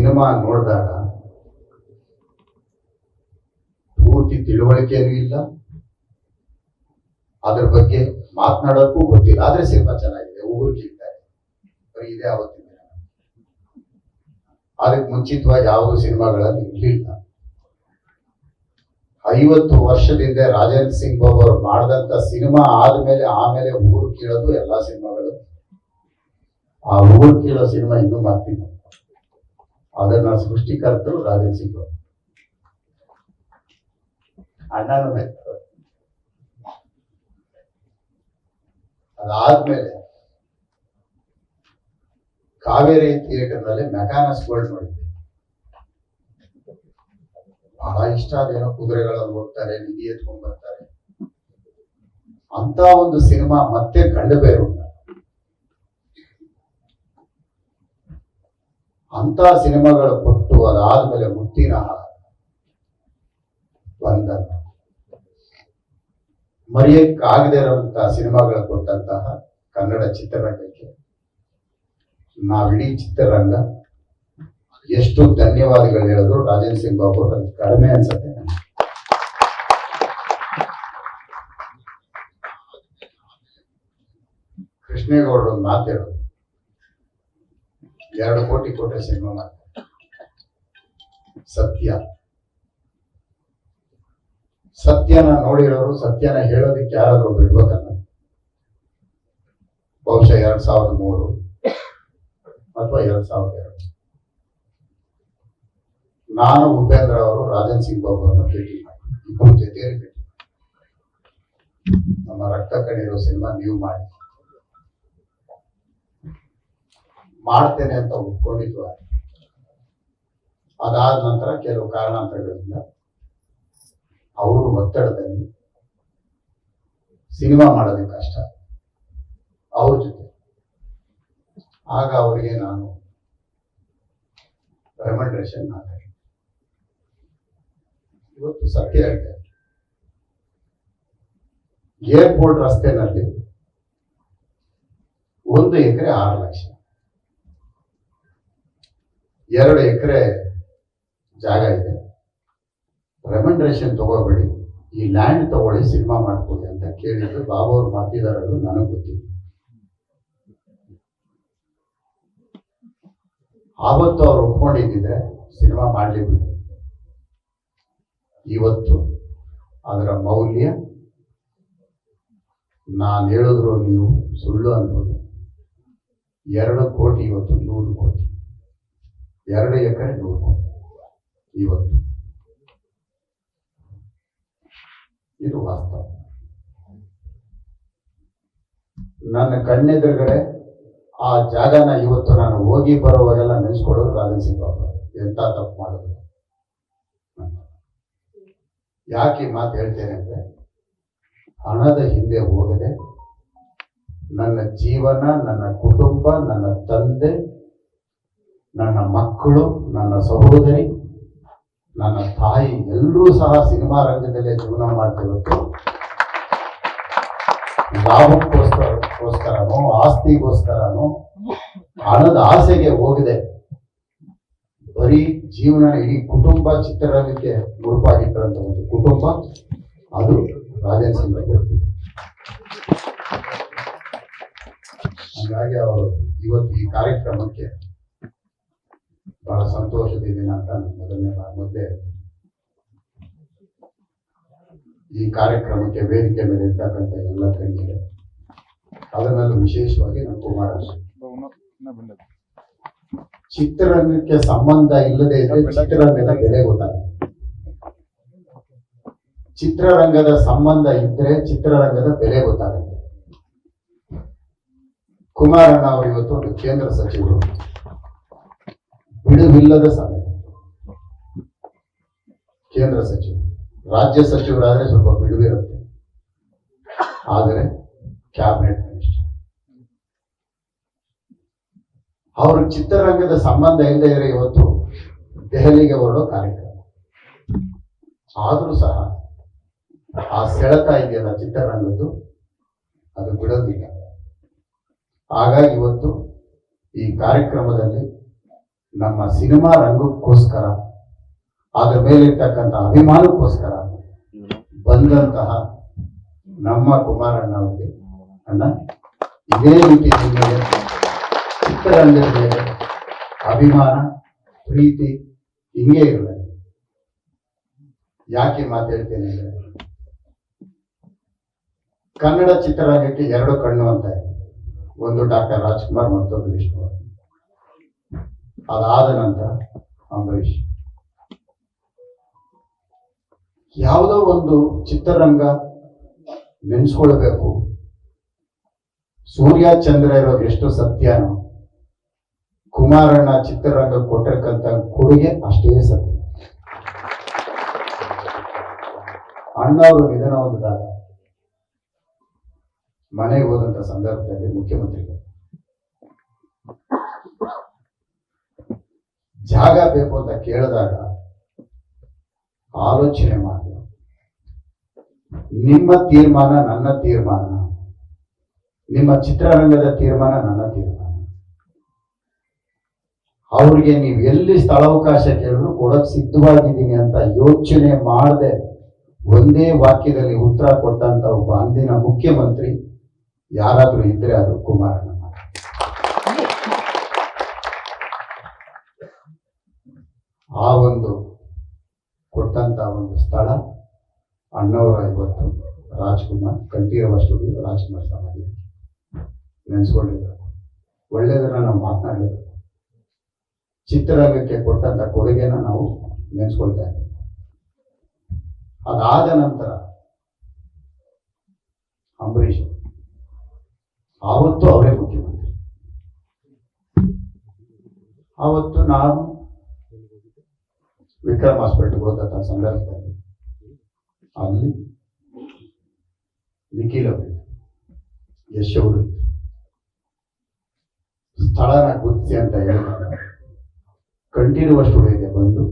Cinema ನೋಡಿದಾಗ ಪೂರ್ತಿ ತಿಳುವಳಿಕೆನೂ ಇಲ್ಲ, ಅದ್ರ ಬಗ್ಗೆ ಮಾತನಾಡೋಕ್ಕೂ ಗೊತ್ತಿಲ್ಲ. ಆದ್ರೆ ಸಿನಿಮಾ ಚೆನ್ನಾಗಿದೆ, ಊರ್ಗಿದ್ದಾರೆ ಬರೀ ಇದೆ ಆವತ್ತಿನ ದಿನ. ಅದಕ್ಕೆ ಮುಂಚಿತವಾಗಿ ಯಾವುದೂ ಸಿನಿಮಾಗಳಲ್ಲಿ ಇರಲಿಲ್ಲ. 50 ವರ್ಷದಿಂದ ರಾಜೇಂದ್ರ ಸಿಂಗ್ ಬಾಬು ಅವರು ಮಾಡಿದಂತ ಸಿನಿಮಾ ಆಮೇಲೆ ಊರು ಕೀಳೋದು ಎಲ್ಲಾ ಸಿನಿಮಾಗಳು. ಆ ಊರು ಕೀಳೋ ಸಿನಿಮಾ ಇನ್ನೂ ಮಾಡ್ತೀನಿ. ಅದನ್ನ ಸೃಷ್ಟಿಕರ್ತರು ರಾಜೇಂದ್ರ ಸಿಂಗ್ ಬಾಬು, ಅಣ್ಣನೂ ಮೆಚ್ಚರು. ಅದಾದ್ಮೇಲೆ ಕಾವೇರಿ ಥಿಯೇಟರ್ ನಲ್ಲಿ ಮೆಕ್ಯಾನಸ್ ವರ್ಲ್ಡ್ ನೋಡಿದ್ದೆ. ಬಹಳ ಇಷ್ಟ. ಅದೇನೋ ಕುದುರೆಗಳಲ್ಲಿ ಹೋಗ್ತಾರೆ, ನಿಧಿ ಎತ್ಕೊಂಡ್ ಬರ್ತಾರೆ ಅಂತ ಒಂದು ಸಿನಿಮಾ ಮತ್ತೆ ಕಂಡುಬೇರು. ಅಂತ ಸಿನಿಮಾಗಳು ಕೊಟ್ಟು ಅದಾದ್ಮೇಲೆ ಮುತ್ತಿನ ಹಾರ, ಬಂಧನ, ಮರೆಯಕ್ಕಾಗದೇ ಇರುವಂತಹ ಸಿನಿಮಾಗಳು ಕೊಟ್ಟಂತಹ ಕನ್ನಡ ಚಿತ್ರರಂಗಕ್ಕೆ ನಾವಿಡೀ ಚಿತ್ರರಂಗ ಎಷ್ಟು ಧನ್ಯವಾದಗಳು ಹೇಳಿದ್ರು ರಾಜೇಂದ್ರ ಸಿಂಗ್ ಬಾಬು ಅದು ಕಡಿಮೆ ಅನ್ಸುತ್ತೆ. ಕೃಷ್ಣೇಗೌಡರು ಒಂದು ಮಾತು ಹೇಳೋದು, 2 ಕೋಟಿ ಕೊಟ್ಟರೆ ಸಿನಿಮಾ ಮಾಡ್ತಾರೆ. ಸತ್ಯನ ನೋಡಿರೋರು, ಸತ್ಯನ ಹೇಳೋದಕ್ಕೆ ಯಾರಾದ್ರೂ ಬಿಡ್ಬೇಕಲ್ಲ. ಬಹುಶಃ 2003 ಅಥವಾ 2002 ನಾನು ಉಪೇಂದ್ರ ಅವರು ರಾಜೇಂದ್ರ ಸಿಂಗ್ ಬಾಬು ಅವರನ್ನು ಭೇಟಿ ಮಾಡಿ, ಇಬ್ಬರು ಜೊತೆಯಲ್ಲಿ ಭೇಟಿ ಮಾಡಿ, ನಮ್ಮ ರಕ್ತ ಕಣ್ಣೀರು ಸಿನಿಮಾ ನೀವು ಮಾಡ್ತೇನೆ ಅಂತ ಒಪ್ಕೊಂಡಿದ್ವು. ಅದಾದ ನಂತರ ಕೆಲವು ಕಾರಣಾಂತರಗಳಿಂದ ಅವರು ಒತ್ತಡದಲ್ಲಿ ಸಿನಿಮಾ ಮಾಡೋದಕ್ಕೆ ಕಷ್ಟ ಅವ್ರ ಜೊತೆ. ಆಗ ಅವರಿಗೆ ನಾನು ರೆಕಮೆಂಡೇಶನ್ ಮಾಡಿದೆ. ಇವತ್ತು ಸತ್ಯ ಹೇಳ್ತೇನೆ, ಏರ್ಪೋರ್ಟ್ ರಸ್ತೆನಲ್ಲಿ 1 ಎಕರೆ 6 ಲಕ್ಷ, 2 ಎಕರೆ ಜಾಗ ಇದೆ. ರೆಕಮೆಂಡೇಶನ್ ತಗೋಬೇಡಿ, ಈ ಲ್ಯಾಂಡ್ ತಗೊಳ್ಳಿ, ಸಿನಿಮಾ ಮಾಡ್ಕೊಳ್ಳಿ ಅಂತ ಕೇಳಿದ್ರು. ಬಾಬು ಅವ್ರು ಮಾಡ್ತಿದಾರ ನನಗೆ ಗೊತ್ತಿಲ್ಲ. ಆವತ್ತು ಅವ್ರು ಒಪ್ಕೊಂಡಿದ್ದಿದ್ರೆ ಸಿನಿಮಾ ಮಾಡ್ಲಿ ಬಿಡಿ. ಇವತ್ತು ಅದರ ಮೌಲ್ಯ ನಾನು ಹೇಳಿದ್ರು ನೀವು ಸುಳ್ಳು ಅನ್ಬೋದು. 2 ಕೋಟಿ ಇವತ್ತು 100 ಕೋಟಿ, 2 ಎಕರೆ 100 ಕೋಟಿ ಇವತ್ತು. ಇದು ವಾಸ್ತವ. ನನ್ನ ಕಣ್ಣೆದುರುಗಡೆ ಆ ಜಾಗನ ಇವತ್ತು ನಾನು ಹೋಗಿ ಬರೋವಾಗೆಲ್ಲ ನೆನೆಸ್ಕೊಳ್ಳೋದು ರಾಜೇಂದ್ರ ಸಿಂಗ್ ಬಾಬು ಎಂತ ತಪ್ಪು ಮಾಡೋದು. ಯಾಕೆ ಈ ಮಾತು ಹೇಳ್ತೇನೆ ಅಂದ್ರೆ, ಹಣದ ಹಿಂದೆ ಹೋಗದೆ ನನ್ನ ಜೀವನ, ನನ್ನ ಕುಟುಂಬ, ನನ್ನ ತಂದೆ, ನನ್ನ ಮಕ್ಕಳು, ನನ್ನ ಸಹೋದರಿ, ನನ್ನ ತಾಯಿ ಎಲ್ಲರೂ ಸಹ ಸಿನಿಮಾ ರಂಗದಲ್ಲೇ ಜೀವನ ಮಾಡ್ತಿರೋದು. ಲಾಭಕ್ಕೋಸ್ಕರನೋ ಆಸ್ತಿಗೋಸ್ಕರನೋ ಹಣದ ಆಸೆಗೆ ಹೋಗದೆ ಬರೀ ಜೀವನ, ಇಡೀ ಕುಟುಂಬ ಚಿತ್ರರಂಗಕ್ಕೆ ಮುಡುಪಾಗಿಟ್ಟಂತ ಒಂದು ಕುಟುಂಬ ಅದು ರಾಜೇಂದ್ರ ಸಿಂಗ್ ಬಾಬು. ಹಾಗಾಗಿ ಅವರು ಇವತ್ತು ಈ ಕಾರ್ಯಕ್ರಮಕ್ಕೆ ಬಹಳ ಸಂತೋಷದಿದ್ದೀನಿ ಅಂತ ಮೊದಲೇ ಈ ಕಾರ್ಯಕ್ರಮಕ್ಕೆ ವೇದಿಕೆ ಮೇಲೆ ಇರ್ತಕ್ಕಂಥ ಎಲ್ಲ ಕಣ್ಣಿಗೆ, ಅದರಲ್ಲೂ ವಿಶೇಷವಾಗಿ ನಮ್ಮ ಕುಮಾರ ಚಿತ್ರರಂಗಕ್ಕೆ ಸಂಬಂಧ ಇಲ್ಲದೆ ಇದ್ರೆ ಚಿತ್ರರಂಗದ ಬೆಲೆ ಗೊತ್ತಾಗುತ್ತೆ. ಚಿತ್ರರಂಗದ ಸಂಬಂಧ ಇದ್ರೆ ಚಿತ್ರರಂಗದ ಬೆಲೆ ಗೊತ್ತಾಗುತ್ತೆ. ಕುಮಾರಣ್ಣ ಅವರು ಇವತ್ತು ಒಂದು ಕೇಂದ್ರ ಸಚಿವರು, ಬಿಡುವಿಲ್ಲದ ಸಮಯ. ಕೇಂದ್ರ ಸಚಿವರು, ರಾಜ್ಯ ಸಚಿವರಾದ್ರೆ ಸ್ವಲ್ಪ ಬಿಡುವಿರುತ್ತೆ, ಆದರೆ ಕ್ಯಾಬಿನೆಟ್ ಮಿನಿಸ್ಟರ್ ಅವರು ಚಿತ್ರರಂಗದ ಸಂಬಂಧ ಇಲ್ಲದೆ ಇದ್ರೆ ಇವತ್ತು ದೆಹಲಿಗೆ ಹೊರಡೋ ಕಾರ್ಯಕ್ರಮ. ಆದ್ರೂ ಸಹ ಆ ಸೆಳೆತ ಇದೆಯಲ್ಲ ಚಿತ್ರರಂಗದ್ದು, ಅದು ಬಿಡೋದಿಲ್ಲ. ಹಾಗಾಗಿ ಇವತ್ತು ಈ ಕಾರ್ಯಕ್ರಮದಲ್ಲಿ ನಮ್ಮ ಸಿನಿಮಾ ರಂಗಕ್ಕೋಸ್ಕರ ಅದರ ಮೇಲಿರ್ತಕ್ಕಂಥ ಅಭಿಮಾನಕ್ಕೋಸ್ಕರ ಬಂದಂತಹ ನಮ್ಮ ಕುಮಾರಣ್ಣ ಅವರಿಗೆ ಅಣ್ಣ ಇದೇ ರೀತಿ ನಿಮಗೆ ಚಿತ್ರರಂಗದ ಮೇಲೆ ಅಭಿಮಾನ ಪ್ರೀತಿ ಹಿಂಗೆ ಇರಬೇಕು. ಯಾಕೆ ಮಾತಾಡ್ತೇನೆ ಅಂದ್ರೆ ಕನ್ನಡ ಚಿತ್ರರಂಗಕ್ಕೆ ಎರಡು ಕಣ್ಣು ಅಂತ ಇದೆ. ಒಂದು ಡಾಕ್ಟರ್ ರಾಜ್ಕುಮಾರ್, ಮತ್ತೊಂದು ವಿಷ್ಣುವರ್ಧನ್. ಅದಾದ ನಂತರ ಅಂಬರೀಷ್. ಯಾವುದೋ ಒಂದು ಚಿತ್ರರಂಗ ನೆನ್ಸ್ಕೊಳ್ಬೇಕು, ಸೂರ್ಯ ಚಂದ್ರ ಇರೋದು ಎಷ್ಟು ಸತ್ಯನೋ ಕುಮಾರಣ್ಣ ಚಿತ್ರರಂಗ ಕೊಟ್ಟಿರ್ತಕ್ಕಂಥ ಕೊಡುಗೆ ಅಷ್ಟೇ ಸತ್ಯ. ಅಣ್ಣವರು ನಿಧನ ಹೊಂದಿದಾಗ ಮನೆಗೆ ಹೋದಂತ ಸಂದರ್ಭದಲ್ಲಿ ಮುಖ್ಯಮಂತ್ರಿಗಳು ಜಾಗ ಬೇಕು ಅಂತ ಕೇಳಿದಾಗ ಆಲೋಚನೆ ಮಾಡಿ ನಿಮ್ಮ ತೀರ್ಮಾನ ನನ್ನ ತೀರ್ಮಾನ, ನಿಮ್ಮ ಚಿತ್ರರಂಗದ ತೀರ್ಮಾನ ನನ್ನ ತೀರ್ಮಾನ, ಅವ್ರಿಗೆ ನೀವು ಎಲ್ಲಿ ಸ್ಥಳಾವಕಾಶ ಕೇಳಿದ್ರು ಕೊಡಕ್ ಸಿದ್ಧವಾಗಿದ್ದೀನಿ ಅಂತ ಯೋಚನೆ ಮಾಡದೆ ಒಂದೇ ವಾಕ್ಯದಲ್ಲಿ ಉತ್ತರ ಕೊಟ್ಟಂತ ಒಬ್ಬ ಅಂದಿನ ಮುಖ್ಯಮಂತ್ರಿ ಯಾರಾದ್ರೂ ಇದ್ರೆ ಅದು ಕುಮಾರಣ್ಣ. ಆ ಒಂದು ಕೊಟ್ಟಂತ ಒಂದು ಸ್ಥಳ ಅಣ್ಣವರ ಇವತ್ತು ರಾಜ್ಕುಮಾರ್ ಕಂಠೀರವ ಸ್ಟುಡಿಯೋ ರಾಜ್ಕುಮಾರ್ ಸಮಾಧಿ ನೆನೆಸ್ಕೊಂಡಿರ್ಬೇಕು. ಒಳ್ಳೇದನ್ನ ನಾವು ಮಾತನಾಡಲೇಬೇಕು. ಚಿತ್ರರಂಗಕ್ಕೆ ಕೊಟ್ಟಂತ ಕೊಡುಗೆನ ನಾವು ನೆನೆಸ್ಕೊಳ್ತಾ ಇದ್ದೀವಿ. ಅದಾದ ನಂತರ ಅಂಬರೀಷ್ ಆವತ್ತು ಅವರೇ ಮುಖ್ಯಮಂತ್ರಿ. ಆವತ್ತು ನಾನು ವಿಕ್ರಮ್ ಹಾಸ್ಪಿಟಲ್ಗೆ ಹೋದಂತ ಸಂದರ್ಭದಲ್ಲಿ ಅಲ್ಲಿ ನಿಖಿಲ್ ಅವರು ಯಶ್ ಅವರು ಸ್ಥಳನ ಗುರ್ತಿಸಿ ಅಂತ ಹೇಳಿದಾಗ ಕಂಠೀರವ ಸ್ಟುಡಿಯೋಗೆ ಬಂದು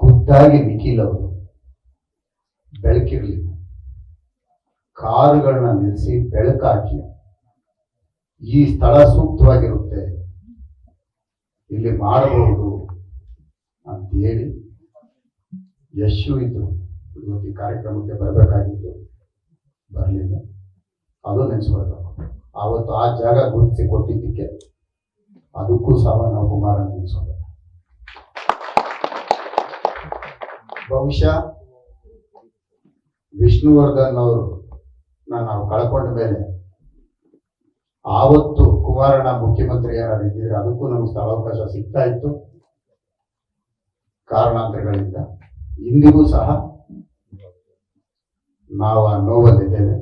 ಖುದ್ದಾಗಿ ನಿಖಿಲ್ ಅವರು ಬೆಳಕಿರ್ಲಿಲ್ಲ, ಕಾರುಗಳನ್ನ ನಿಲ್ಲಿಸಿ ಬೆಳಕಾಕಿ ಈ ಸ್ಥಳ ಸೂಕ್ತವಾಗಿರುತ್ತೆ, ಇಲ್ಲಿ ಮಾಡಬಹುದು ಅಂತ ಹೇಳಿ ಯಶು ಇದ್ರು. ಇವತ್ತು ಈ ಕಾರ್ಯಕ್ರಮಕ್ಕೆ ಬರಬೇಕಾಗಿತ್ತು, ಬರಲಿಲ್ಲ. ಅದು ನೆನೆಸ್ಕೊಳ್ಬೇಕು. ಆವತ್ತು ಆ ಜಾಗ ಗುರುತಿಸಿ ಕೊಟ್ಟಿದ್ದಕ್ಕೆ ಅದಕ್ಕೂ ಸಹ ನಾವು ಕುಮಾರಣ್ಣ ನೆನೆಸ್ಕೊಳ್ಬೇಕು. ಬಹುಶಃ ವಿಷ್ಣುವರ್ಧನ್ ಅವರು ನಾವು ಕಳ್ಕೊಂಡ ಮೇಲೆ ಆವತ್ತು ಕುಮಾರಣ್ಣ ಮುಖ್ಯಮಂತ್ರಿ ಏನಾರು ಇದ್ದಿದ್ರೆ ಅದಕ್ಕೂ ನಮ್ಗೆ ಸ್ಥಳಾವಕಾಶ ಸಿಗ್ತಾ ಇತ್ತು. ಕಾರಣಾಂತರಗಳಿಂದ ಇಂದಿಗೂ ಸಹ ನಾವು ಆ ನೋವಲ್ಲಿದ್ದೇವೆ.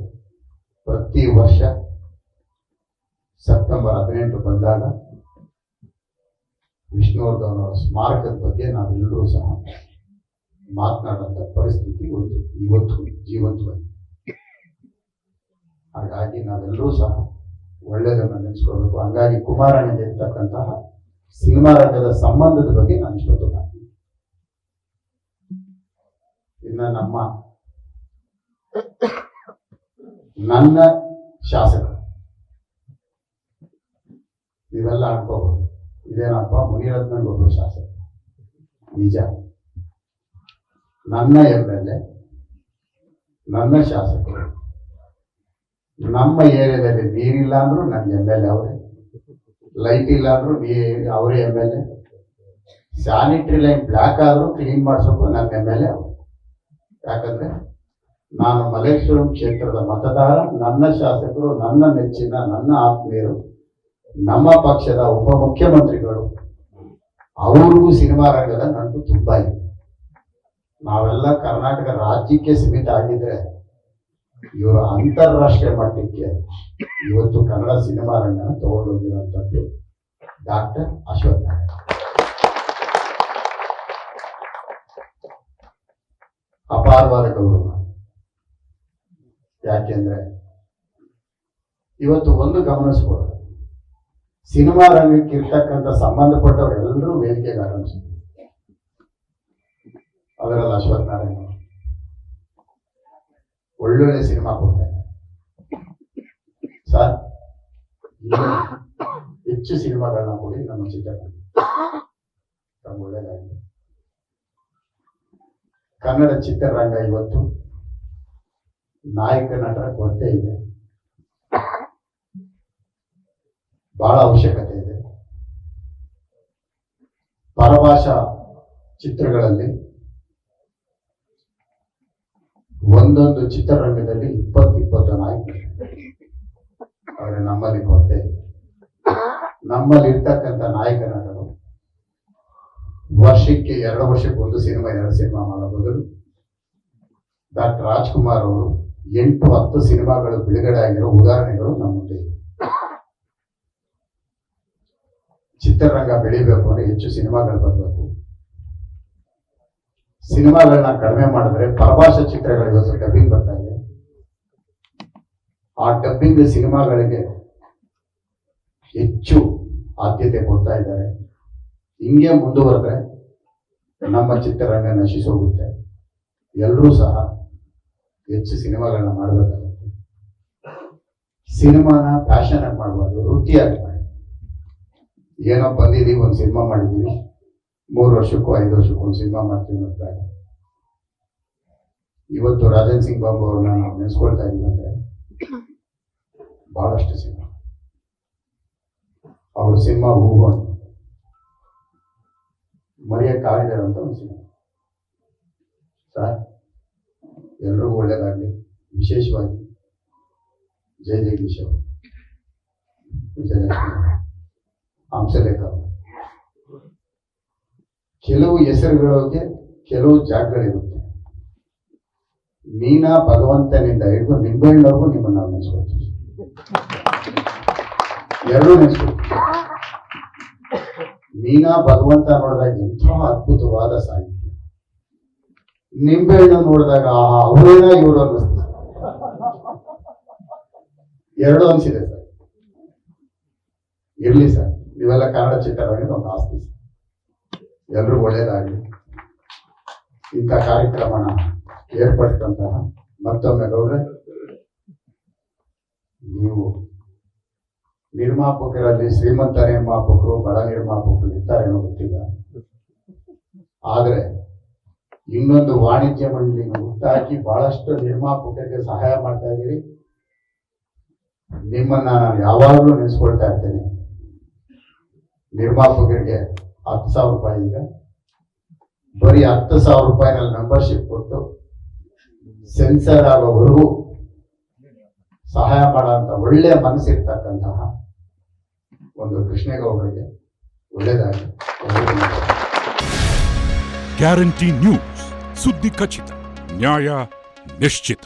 ಪ್ರತಿ ವರ್ಷ ಸೆಪ್ಟೆಂಬರ್ 18 ಬಂದಾಗ ವಿಷ್ಣುವರ್ಧನ್ ಅವರ ಸ್ಮಾರಕದ ಬಗ್ಗೆ ನಾವೆಲ್ಲರೂ ಸಹ ಮಾತನಾಡುವಂತ ಪರಿಸ್ಥಿತಿ ಒಂದು ಇವತ್ತು ಜೀವಂತವಾಗಿದೆ. ಹಾಗಾಗಿ ನಾವೆಲ್ಲರೂ ಸಹ ಒಳ್ಳೆಯದನ್ನು ನೆನೆಸ್ಕೊಳ್ಬೇಕು. ಹಂಗಾಗಿ ಕುಮಾರಣ್ಣಗೆ ಇರ್ತಕ್ಕಂತಹ ಸಿನಿಮಾ ರಂಗದ ಸಂಬಂಧದ ಬಗ್ಗೆ ನಾನು ಇಷ್ಟೊತ್ತು ಮಾಡ್ತೀನಿ. ಇನ್ನ ನನ್ನ ಶಾಸಕ ನೀವೆಲ್ಲ ಅನ್ಕೋಬಹುದು, ಇದೇನಪ್ಪ ಮುನಿರತ್ನಂಗೆ ಒಬ್ಬರು ಶಾಸಕ. ನಿಜ, ನನ್ನ ಎಮ್ಎಲ್ಎ, ನನ್ನ ಶಾಸಕರು, ನಮ್ಮ ಏರಿಯಾದಲ್ಲಿ ನೀರಿಲ್ಲ ಅಂದ್ರೂ ನನ್ನ ಎಮ್ಎಲ್ಎ ಅವರೇ, ಲೈಟ್ ಇಲ್ಲ ಅಂದ್ರೂ ಅವರೇ ಎಮ್ಎಲ್ಎ, ಸ್ಯಾನಿಟರಿ ಲೈನ್ ಬ್ಲಾಕ್ ಆದ್ರೂ ಕ್ಲೀನ್ ಮಾಡಿಸೋಕು ನನ್ನ ಎಮ್ಎಲ್ಎ ಅವರು. ಯಾಕಂದ್ರೆ ನಾನು ಮಲ್ಲೇಶ್ವರಂ ಕ್ಷೇತ್ರದ ಮತದಾರ, ನನ್ನ ಶಾಸಕರು, ನನ್ನ ನೆಚ್ಚಿನ, ನನ್ನ ಆತ್ಮೀಯರು, ನಮ್ಮ ಪಕ್ಷದ ಉಪಮುಖ್ಯಮಂತ್ರಿಗಳು, ಅವ್ರಿಗೂ ಸಿನಿಮಾ ರಂಗದ ನಂಟು ತುಂಬಾ ಇದೆ. ನಾವೆಲ್ಲ ಕರ್ನಾಟಕ ರಾಜ್ಯಕ್ಕೆ ಸೀಮಿತ ಆಗಿದ್ರೆ ಇವರು ಅಂತಾರಾಷ್ಟ್ರೀಯ ಮಟ್ಟಕ್ಕೆ ಇವತ್ತು ಕನ್ನಡ ಸಿನಿಮಾ ರಂಗನ ತಗೊಂಡೋಗಿರುವಂತದ್ದು ಡಾಕ್ಟರ್ ಅಶ್ವಥ್ ನಾರಾಯಣ. ಅಪಾರವಾದ ಗೌರವ. ಯಾಕೆಂದ್ರೆ ಇವತ್ತು ಒಂದು ಗಮನಿಸಬಹುದು, ಸಿನಿಮಾ ರಂಗಕ್ಕೆ ಇರ್ತಕ್ಕಂಥ ಸಂಬಂಧಪಟ್ಟವರೆಲ್ಲರೂ ವೇದಿಕೆಗೆ ಆಗಮಿಸ್ತಾರೆ. ಅದರಲ್ಲಿ ಅಶ್ವಥ್ ನಾರಾಯಣ ಒಳ್ಳೊಳ್ಳೆ ಸಿನಿಮಾ ಕೊಡ್ತಾರೆ. ಸರ್, ಹೆಚ್ಚು ಸಿನಿಮಾಗಳನ್ನ ಕೊಡಿ ನಮ್ಮ ಚಿತ್ರರಂಗ. ಒಳ್ಳೆಯದಾಗಿದೆ. ಕನ್ನಡ ಚಿತ್ರರಂಗ ಇವತ್ತು ನಾಯಕ ನಟರ ಕೊರತೆ ಇದೆ, ಬಹಳ ಅವಶ್ಯಕತೆ ಇದೆ. ಪರಭಾಷಾ ಚಿತ್ರಗಳಲ್ಲಿ ಒಂದೊಂದು ಚಿತ್ರರಂಗದಲ್ಲಿ 20 ನಾಯಕರು, ಆದರೆ ನಮ್ಮಲ್ಲಿ ಕೊರತೆ ಇದೆ. ನಮ್ಮಲ್ಲಿ ಇರ್ತಕ್ಕಂಥ ನಾಯಕ ನಟರು ವರ್ಷಕ್ಕೆ 2 ವರ್ಷಕ್ಕೆ 1 ಸಿನಿಮಾ 2 ಸಿನಿಮಾ ಮಾಡೋ ಬದಲು ಡಾಕ್ಟರ್ ರಾಜ್ಕುಮಾರ್ ಅವರು 8-10 ಸಿನಿಮಾಗಳು ಬಿಡುಗಡೆ ಆಗಿರೋ ಉದಾಹರಣೆಗಳು ನಮ್ಮ ಮುಂದೆ ಇದೆ. ಚಿತ್ರರಂಗ ಬೆಳಿಬೇಕು ಅಂದ್ರೆ ಹೆಚ್ಚು ಸಿನಿಮಾಗಳು ಬರಬೇಕು. ಸಿನಿಮಾಗಳನ್ನ ಕಡಿಮೆ ಮಾಡಿದ್ರೆ ಪರಭಾಷಾ ಚಿತ್ರಗಳು ಇವತ್ತು ಡಬ್ಬಿಂಗ್ ಬರ್ತಾ ಇದೆ. ಆ ಡಬ್ಬಿಂಗ್ ಸಿನಿಮಾಗಳಿಗೆ ಹೆಚ್ಚು ಆದ್ಯತೆ ಕೊಡ್ತಾ ಇದ್ದಾರೆ. ಹಿಂಗೆ ಮುಂದುವರೆದ್ರೆ ನಮ್ಮ ಚಿತ್ರರಂಗ ನಶಿಸೋಗುತ್ತೆ. ಎಲ್ಲರೂ ಸಹ ಹೆಚ್ಚು ಸಿನಿಮಾಗಳನ್ನ ಮಾಡಬೇಕಾಗುತ್ತೆ. ಸಿನಿಮಾನ ಪ್ಯಾಷನ್ ಆಗಿ ಮಾಡಬಾರ್ದು, ವೃತ್ತಿಯಾಗಿ ಮಾಡಿ. ಏನೋ ಬಂದಿದ್ದೀವಿ, ಒಂದು ಸಿನಿಮಾ ಮಾಡಿದ್ದೀವಿ, 3 ವರ್ಷಕ್ಕೂ 5 ವರ್ಷಕ್ಕೂ ಒಂದು ಸಿನಿಮಾ ಮಾಡ್ತೀವಿ ಅಂತ. ಇವತ್ತು ರಾಜನ್ ಸಿಂಗ್ ಬಾಬು ಅವ್ರನ್ನ ನಾವು ನೆನೆಸ್ಕೊಳ್ತಾ ಇದೀವಿ ಅಂದ್ರೆ ಬಹಳಷ್ಟು ಸಿನಿಮಾ, ಅವ್ರ ಸಿನಿಮಾ ಹೂವು ಮರೆಯಕ್ಕಾಗದಿರೋಂಥ ಒಂದು ಸಿನಿಮಾ. ಸರ್, ಎಲ್ರಿಗೂ ಒಳ್ಳೇದಾಗಲಿ. ವಿಶೇಷವಾಗಿ ಜಯ ಜಗದೀಶ್ ಅವರು, ವಿಜಯಲಕ್ಷ್ಮಿ, ಹಂಸಲೇಖ ಅವರು, ಕೆಲವು ಹೆಸರುಗಳಿಗೆ ಕೆಲವು ಜಾಗಗಳಿರುತ್ತೆ. ಮೀನಾ ಭಗವಂತನಿಂದ ಹಿಡಿದು ನಿಂಬೆಹಣ್ಣವರೆಗೂ ನಿಮ್ಮನ್ನು ನಾವು ನೆನೆಸ್ಕೊಳ್ತೀವಿ, ಎರಡೂ ನೆನೆಸ್ಕೊಳ್ತೀವಿ. ಮೀನಾ ಭಗವಂತ ನೋಡಿದಾಗ ಎಂಥ ಅದ್ಭುತವಾದ ಸಾಹಿತ್ಯ, ನಿಂಬೆಹಣ್ಣು ನೋಡಿದಾಗ ಅವರೇನ ಇವರು ಅನ್ನಿಸ್ತದೆ. ಎರಡು ಅನ್ಸಿದೆ ಸರ್. ಇರ್ಲಿ ಸರ್, ಇವೆಲ್ಲ ಕನ್ನಡ ಚಿತ್ರರಂಗದ ಒಂದು ಆಸ್ತಿ ಸರ್. ಎಲ್ರಿಗೂ ಒಳ್ಳೇದಾಗಲಿ. ಇಂಥ ಕಾರ್ಯಕ್ರಮನ ಏರ್ಪಡಿಸಿದಂತಹ ಮತ್ತೊಮ್ಮೆ ಗೌಡ್ರೆ, ನೀವು ನಿರ್ಮಾಪಕರಲ್ಲಿ ಶ್ರೀಮಂತ ನಿರ್ಮಾಪಕರು, ಬಡ ನಿರ್ಮಾಪಕರು ಇರ್ತಾರೇನೋ ಗೊತ್ತಿಲ್ಲ, ಆದ್ರೆ ಇನ್ನೊಂದು ವಾಣಿಜ್ಯ ಮಂಡಳಿನ ಹುಟ್ಟಾಕಿ ಬಹಳಷ್ಟು ನಿರ್ಮಾಪಕರಿಗೆ ಸಹಾಯ ಮಾಡ್ತಾ ಇದ್ದೀರಿ. ನಿಮ್ಮನ್ನ ನಾನು ಯಾವಾಗಲೂ ನೆನೆಸ್ಕೊಳ್ತಾ ಇರ್ತೇನೆ. ನಿರ್ಮಾಪಕರಿಗೆ 10,000 ರೂಪಾಯಿ, ಈಗ ಬರೀ 10,000 ರೂಪಾಯಿನಲ್ಲಿ ಮೆಂಬರ್ಶಿಪ್ ಕೊಟ್ಟು ಸೆನ್ಸರ್ ಆಗೋವರೆಗೂ ಸಹಾಯ ಮಾಡೋಂಥ ಒಳ್ಳೆ ಮನಸ್ಸಿರ್ತಕ್ಕಂತಹ ಒಂದು ಕೃಷ್ಣೇಗೌಡರಿಗೆ ಒಳ್ಳೆಯದಾಗಿ. ಗ್ಯಾರಂಟಿ ನ್ಯೂಸ್, ಸುದ್ದಿ ಖಚಿತ, ನ್ಯಾಯ ನಿಶ್ಚಿತ.